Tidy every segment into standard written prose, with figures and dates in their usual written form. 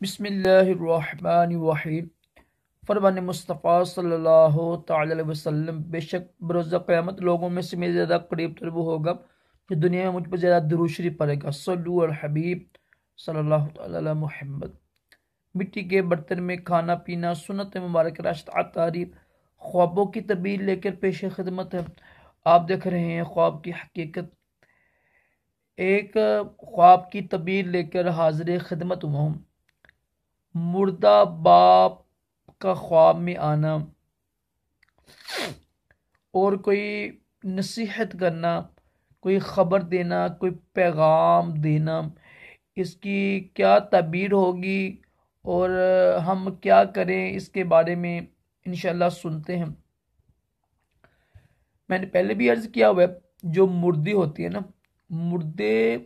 بسم اللہ الرحمن الرحیم۔ فرمان مصطفیٰ صلی اللہ تعالی علیہ وسلم، بے شک بروز قیامت لوگوں میں سے میرے زیادہ قریب تر وہ ہوگا جو دنیا میں مجھ پر زیادہ درود شریف پڑھے گا۔ صلو علی الحبیب صلی اللہ تعالی علی محمد۔ مٹی کے برتن میں کھانا پینا سنت مبارک راشد تعریف خوابوں کی تعبیر لے کر پیش خدمت ہے۔ آپ دیکھ رہے ہیں خواب کی حقیقت، ایک خواب کی تعبیر لے کر حاضر خدمت ہوا ہوں۔ مردہ باپ کا خواب میں آنا اور کوئی نصیحت کرنا، کوئی خبر دینا، کوئی پیغام دینا، اس کی کیا تعبیر ہوگی اور ہم کیا کریں اس کے بارے میں انشاءاللہ سنتے ہیں۔ میں نے پہلے بھی عرض کیا ہوا ہے، جو مردی ہوتی ہے نا، مردے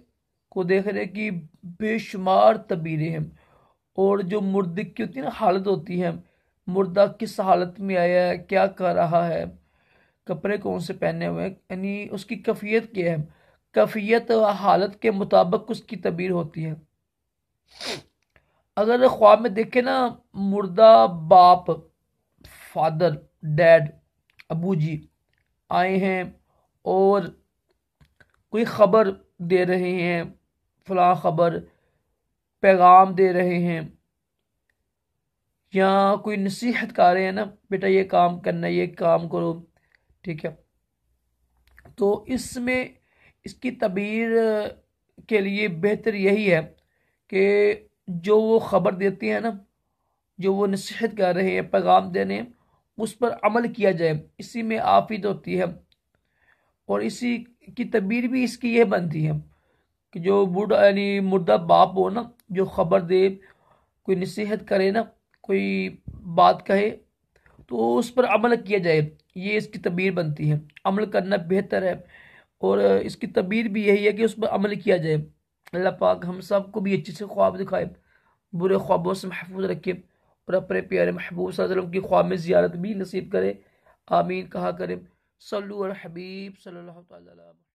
کو دیکھ رہے کہ بے شمار تعبیریں ہیں، اور جو مردے کی ہوتی ہے نا حالت ہوتی ہے، مردہ کس حالت میں آیا ہے، کیا کر رہا ہے، کپڑے کون سے پہنے ہوئے ہیں، یعنی اس کی کیفیت کیا ہے، کیفیت و حالت کے مطابق اس کی تعبیر ہوتی ہے۔ اگر خواب میں دیکھیں نا مردہ باپ، فادر، ڈیڈ، ابو جی آئے ہیں اور کوئی خبر دے رہے ہیں، فلاں خبر، پیغام دے رہے ہیں، یا کوئی نصیحت کر رہے ہیں نا، بیٹا یہ کام کرنا، یہ کام کرو، ٹھیک ہے، تو اس میں اس کی تعبیر کے لیے بہتر یہی ہے کہ جو وہ خبر دیتی ہیں نا، جو وہ نصیحت کر رہے ہیں، پیغام دینے ہیں، اس پر عمل کیا جائے، اسی میں آفت ہوتی ہے۔ اور اسی کی تعبیر بھی اس کی یہ بنتی ہے کہ جو بوڑھا یعنی مردہ باپ ہو نا، جو خبر دے، کوئی نصیحت کرے نا، کوئی بات کہے تو اس پر عمل کیا جائے، یہ اس کی تعبیر بنتی ہے۔ عمل کرنا بہتر ہے، اور اس کی تعبیر بھی یہی ہے کہ اس پر عمل کیا جائے۔ اللہ پاک ہم سب کو بھی اچھے سے خواب دکھائے، برے خوابوں سے محفوظ رکھے، اور اپنے پیارے محبوب صلی اللہ علیہ وسلم کی خواب میں زیارت بھی نصیب کرے، آمین کہا کرے۔ صلو علی الحبیب صلی اللہ تعالی علیہ وسلم۔